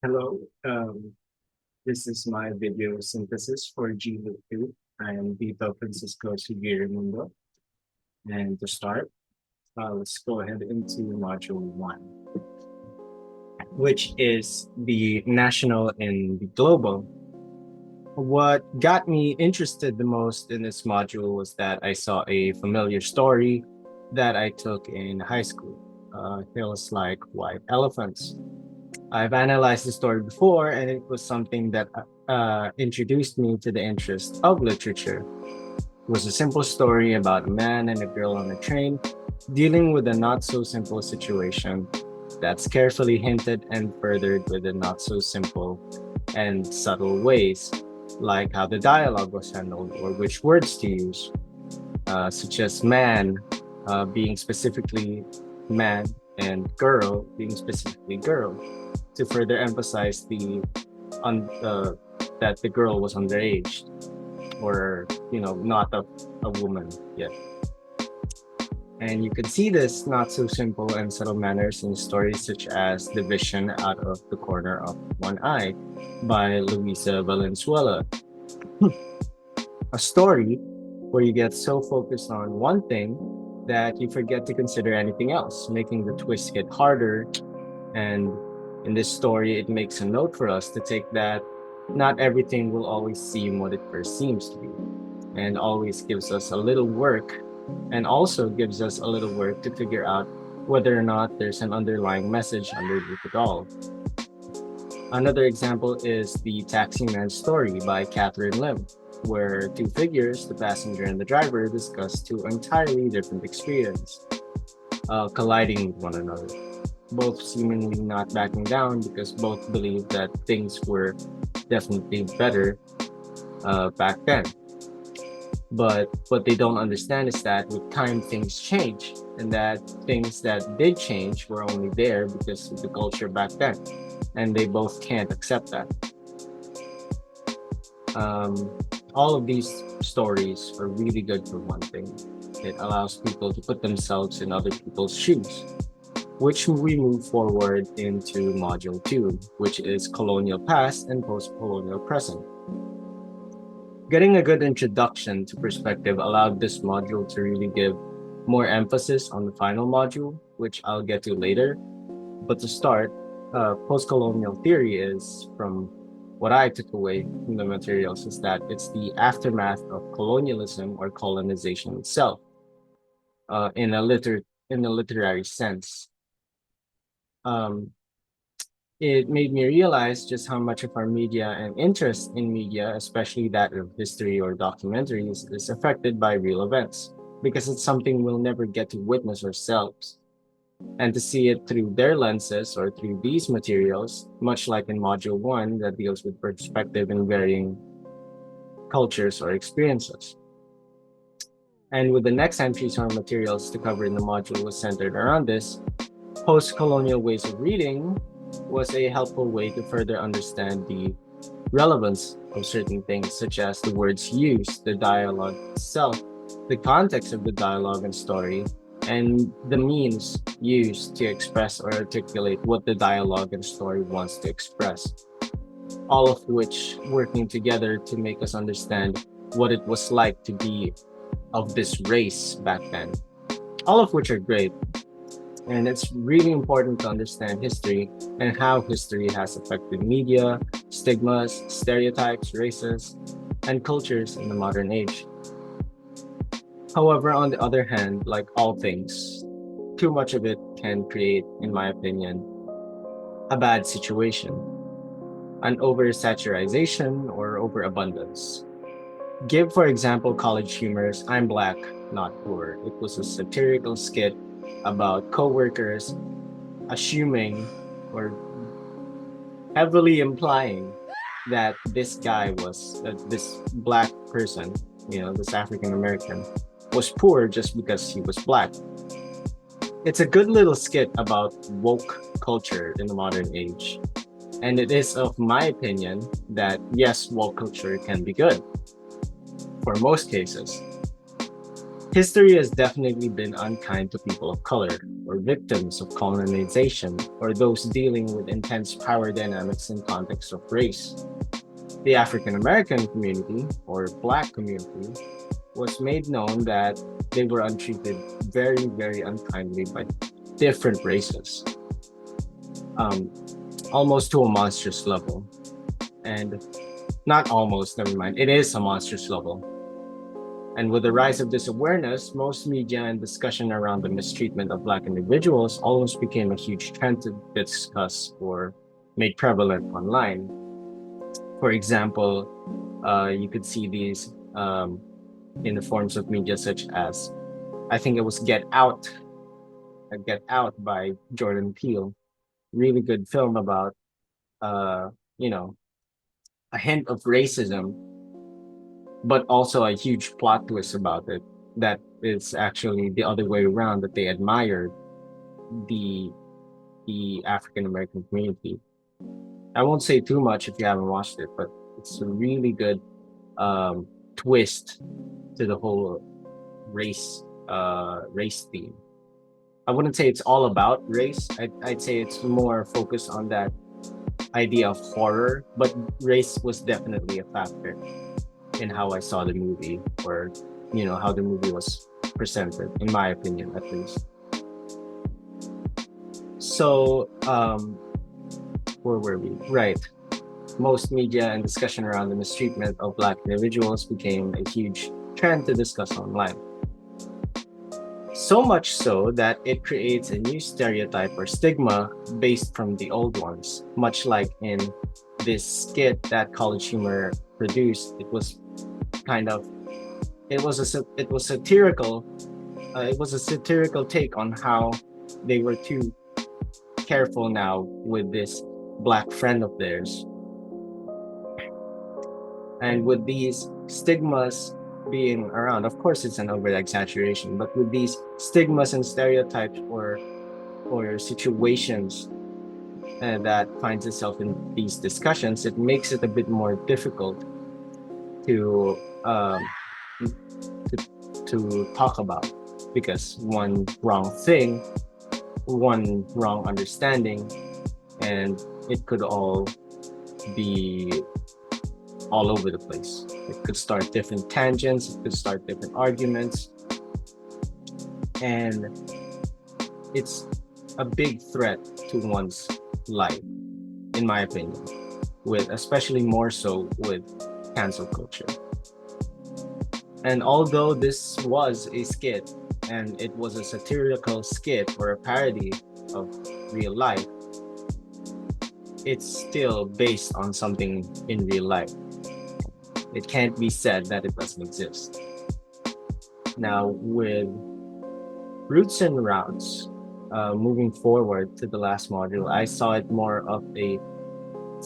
Hello, this is my video synthesis for GELITWO. I am Vito Francisco Mundo. And to start, let's go ahead into Module 1, which is the national and the global. What got me interested the most in this module was that I saw a familiar story that I took in high school. Hills Like White Elephants. I've analyzed the story before, and it was something that introduced me to the interest of literature. It was a simple story about a man and a girl on a train dealing with a not so simple situation that's carefully hinted and furthered with a not so simple and subtle ways, like how the dialogue was handled or which words to use, such as man being specifically man and girl being specifically girl, to further emphasize that the girl was underage or not a woman yet. And you can see this not so simple and subtle manners in stories such as The Vision Out of the Corner of One Eye by Luisa Valenzuela. A story where you get so focused on one thing that you forget to consider anything else, making the twist hit harder. And in this story, it makes a note for us to take that not everything will always seem what it first seems to be, and always gives us a little work, and also gives us a little work to figure out whether or not there's an underlying message underneath it all. Another example is the Taxi Man story by Catherine Lim, where two figures, the passenger and the driver, discuss two entirely different experiences, colliding with one another, both seemingly not backing down because both believe that things were definitely better back then. But what they don't understand is that with time, things change, and that things that did change were only there because of the culture back then, and they both can't accept that. Um, all of these stories are really good for one thing. It allows people to put themselves in other people's shoes, which we move forward into Module 2, which is colonial past and post-colonial present. Getting a good introduction to perspective allowed this module to really give more emphasis on the final module, which I'll get to later. But to start, post-colonial theory is, from what I took away from the materials, is that it's the aftermath of colonialism or colonization itself, in a literary sense. Um, it made me realize just how much of our media and interest in media, especially that of history or documentaries, is affected by real events, because it's something we'll never get to witness ourselves. And to see it through their lenses or through these materials, much like in Module 1 that deals with perspective in varying cultures or experiences. And with the next entries or materials to cover in the module was centered around this, post-colonial ways of reading was a helpful way to further understand the relevance of certain things, such as the words used, the dialogue itself, the context of the dialogue and story, and the means used to express or articulate what the dialogue and story wants to express. All of which working together to make us understand what it was like to be of this race back then. All of which are great. And it's really important to understand history and how history has affected media, stigmas, stereotypes, races, and cultures in the modern age. However, on the other hand, like all things, too much of it can create, in my opinion, a bad situation, an oversaturation or overabundance. Give, for example, College Humor's I'm Black, Not Poor. It was a satirical skit about coworkers assuming or heavily implying that this guy was, this black person, this African American, was poor just because he was black. It's a good little skit about woke culture in the modern age. And it is of my opinion that yes, woke culture can be good for most cases. History has definitely been unkind to people of color, or victims of colonization, or those dealing with intense power dynamics in context of race. The African American community, or Black community, was made known that they were untreated very, very unkindly by different races, um, almost to a monstrous level. And not almost, never mind, it is a monstrous level. And with the rise of this awareness, most media and discussion around the mistreatment of Black individuals almost became a huge trend to discuss or made prevalent online. For example, you could see these in the forms of media such as, I think it was Get Out by Jordan Peele. Really good film about, uh, you know, a hint of racism, but also a huge plot twist about it. That it's actually the other way around, that they admired the the African American community. I won't say too much if you haven't watched it, but it's a really good um, twist to the whole race theme. I wouldn't say it's all about race. I'd say it's more focused on that idea of horror, but race was definitely a factor in how I saw the movie, or how the movie was presented, in my opinion, at least. So, where were we? Right. Most media and discussion around the mistreatment of Black individuals became a huge trend to discuss online. So much so that it creates a new stereotype or stigma based from the old ones. Much like in this skit that College Humor produced, kind of it was satirical. It was a satirical take on how they were too careful now with this Black friend of theirs. And with these stigmas being around, of course, it's an over exaggeration, but with these stigmas and stereotypes or situations that finds itself in these discussions, it makes it a bit more difficult to to, to talk about, because one wrong thing, one wrong understanding, and it could all be all over the place. It could start different tangents, it could start different arguments, and it's a big threat to one's life, in my opinion, with especially more so with cancel culture. And although this was a skit, and it was a satirical skit or a parody of real life, it's still based on something in real life. It can't be said that it doesn't exist. Now, with roots and routes, moving forward to the last module, I saw it more of a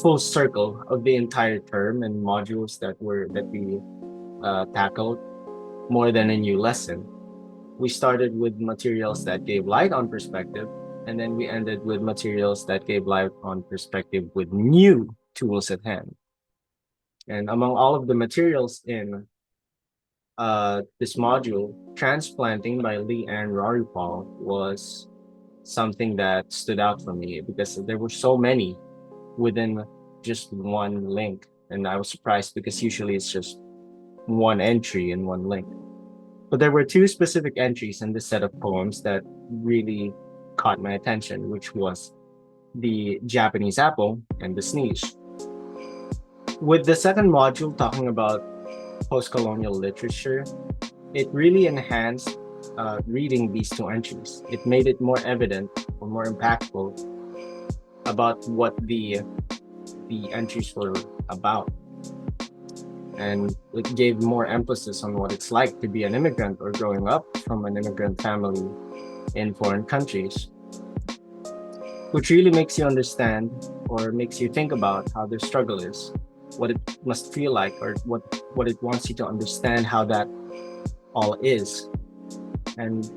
full circle of the entire term and modules that we tackled, more than a new lesson. We started with materials that gave light on perspective, and then we ended with materials that gave light on perspective with new tools at hand. And among all of the materials in this module, Transplanting by Lee and Rory Paul was something that stood out for me, because there were so many within just one link. And I was surprised, because usually it's just one entry in one link. But there were two specific entries in this set of poems that really caught my attention, which was the Japanese apple and the sneeze. With the second module talking about post-colonial literature, it really enhanced reading these two entries. It made it more evident or more impactful about what the entries were about. And it gave more emphasis on what it's like to be an immigrant or growing up from an immigrant family in foreign countries, which really makes you understand or makes you think about how their struggle is, what it must feel like, or what it wants you to understand how that all is. And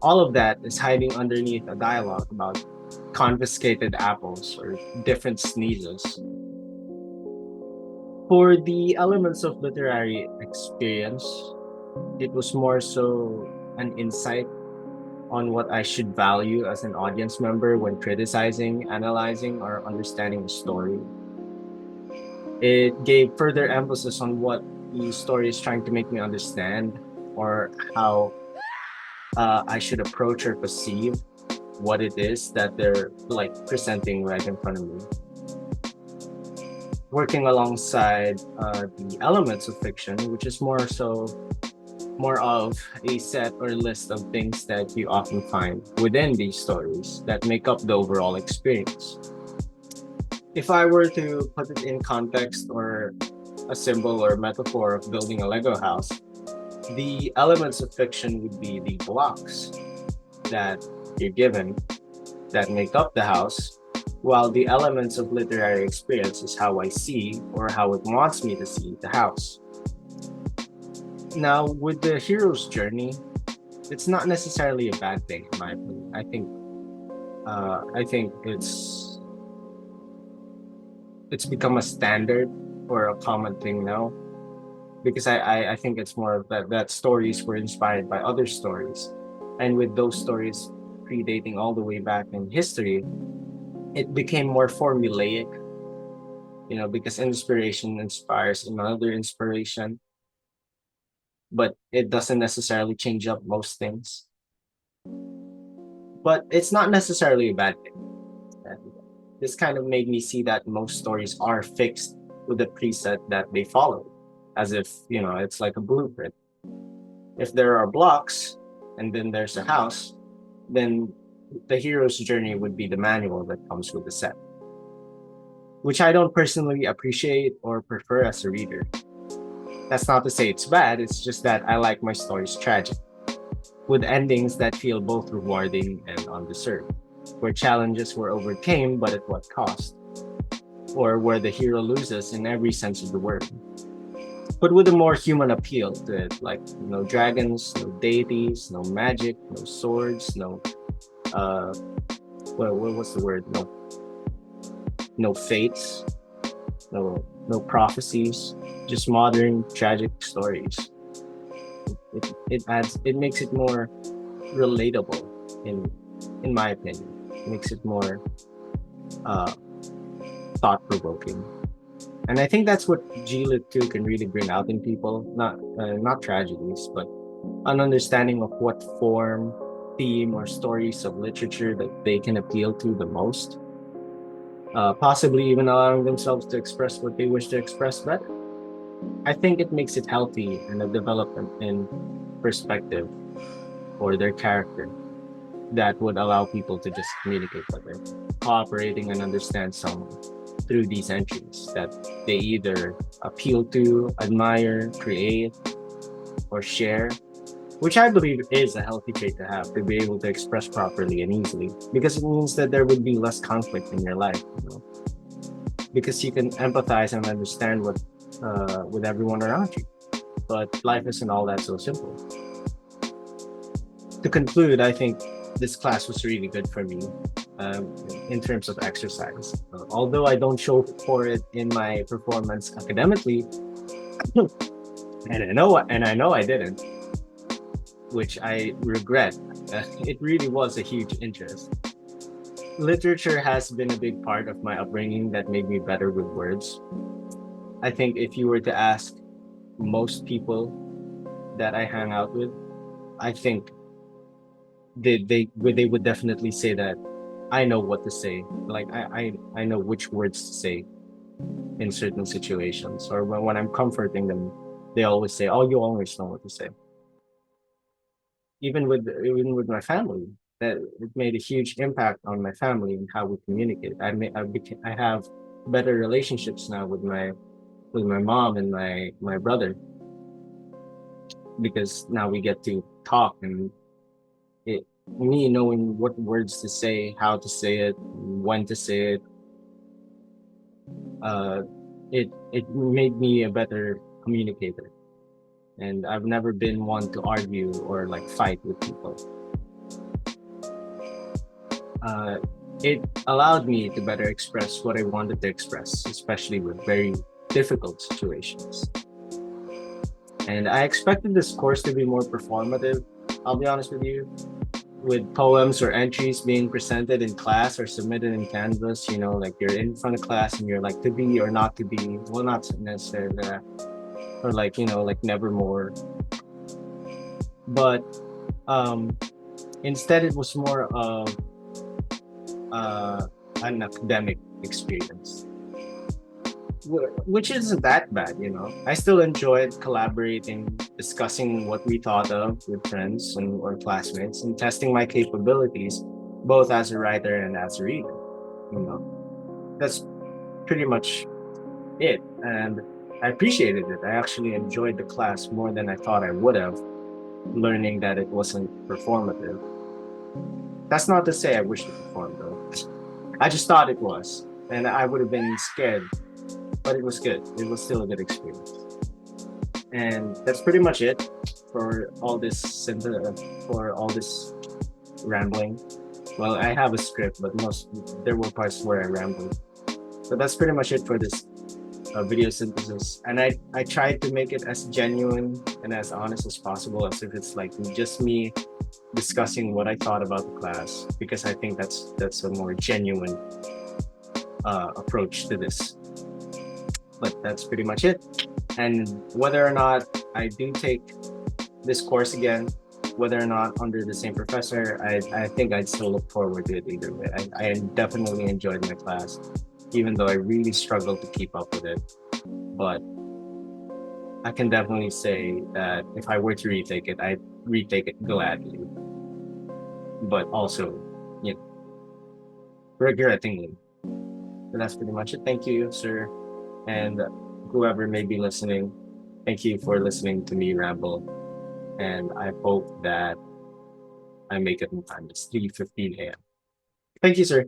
all of that is hiding underneath a dialogue about confiscated apples or different sneezes. For the elements of literary experience, it was more so an insight on what I should value as an audience member when criticizing, analyzing, or understanding a story. It gave further emphasis on what the story is trying to make me understand, or how I should approach or perceive what it is that they're like presenting right in front of me. Working alongside the elements of fiction, which is more of a set or list of things that you often find within these stories that make up the overall experience. If I were to put it in context or a symbol or metaphor of building a Lego house, the elements of fiction would be the blocks that you're given that make up the house, while the elements of literary experience is how I see or how it wants me to see the house. Now, with the hero's journey, it's not necessarily a bad thing, in my opinion. I think it's become a standard or a common thing now, because I think it's more of that stories were inspired by other stories, and with those stories predating all the way back in history, it became more formulaic, because inspiration inspires another inspiration, but it doesn't necessarily change up most things. But it's not necessarily a bad thing. And this kind of made me see that most stories are fixed with a preset that they follow, as if, it's like a blueprint. If there are blocks and then there's a house, then the hero's journey would be the manual that comes with the set, which I don't personally appreciate or prefer as a reader. That's not to say it's bad, it's just that I like my stories tragic, with endings that feel both rewarding and undeserved, where challenges were overcame but at what cost, or where the hero loses in every sense of the word, but with a more human appeal to it, like no dragons, no deities, no magic, no swords, no uh, what's the word? No fates, no prophecies, just modern tragic stories. It makes it more relatable in my opinion. It makes it more uh, thought provoking. And I think that's what GELITWO can really bring out in people, not tragedies, but an understanding of what form, theme, or stories of literature that they can appeal to the most. Possibly even allowing themselves to express what they wish to express better. I think it makes it healthy and a development in perspective or their character that would allow people to just communicate better, cooperating and understand someone through these entries that they either appeal to, admire, create, or share, which I believe is a healthy trait to have, to be able to express properly and easily, because it means that there would be less conflict in your life, because you can empathize and understand what with everyone around you. But life isn't all that so simple. To conclude, I think this class was really good for me in terms of exercise. Although I don't show for it in my performance academically, and I know I didn't, which I regret. It really was a huge interest. Literature has been a big part of my upbringing that made me better with words. I think if you were to ask most people that I hang out with, I think they would definitely say that I know what to say. Like I know which words to say in certain situations, or when I'm comforting them, they always say, "Oh, you always know what to say." Even with my family, that it made a huge impact on my family and how we communicate. I have better relationships now with my mom and my brother, because now we get to talk, and me knowing what words to say, how to say it, when to say it, uh, it made me a better communicator. And I've never been one to argue or like fight with people. Uh, it allowed me to better express what I wanted to express, especially with very difficult situations. And I expected this course to be more performative. I'll be honest with you. with poems or entries being presented in class or submitted in Canvas, like you're in front of class and you're like to be or not to be. Well, not necessarily that, or like, like nevermore. But um, instead, it was more of uh, an academic experience, which isn't that bad. I still enjoyed collaborating, discussing what we thought of with friends and or classmates, and testing my capabilities, both as a writer and as a reader. That's pretty much it, and I appreciated it. I actually enjoyed the class more than I thought I would have, learning that it wasn't performative. That's not to say I wish to perform though. I just thought it was, and I would have been scared, but it was good. It was still a good experience. And that's pretty much it for all this for all this rambling. Well, I have a script, but there were parts where I rambled. But that's pretty much it for this video synthesis. And I tried to make it as genuine and as honest as possible, as if it's like just me discussing what I thought about the class, because I think that's a more genuine approach to this. But that's pretty much it. And whether or not I do take this course again, whether or not under the same professor, I think I'd still look forward to it either way. I definitely enjoyed my class, even though I really struggled to keep up with it. But I can definitely say that if I were to retake it, I'd retake it gladly. But also, you know, regrettingly. But that's pretty much it. Thank you, sir. And whoever may be listening, thank you for listening to me ramble. And I hope that I make it in time. It's 3:15 a.m. Thank you, sir.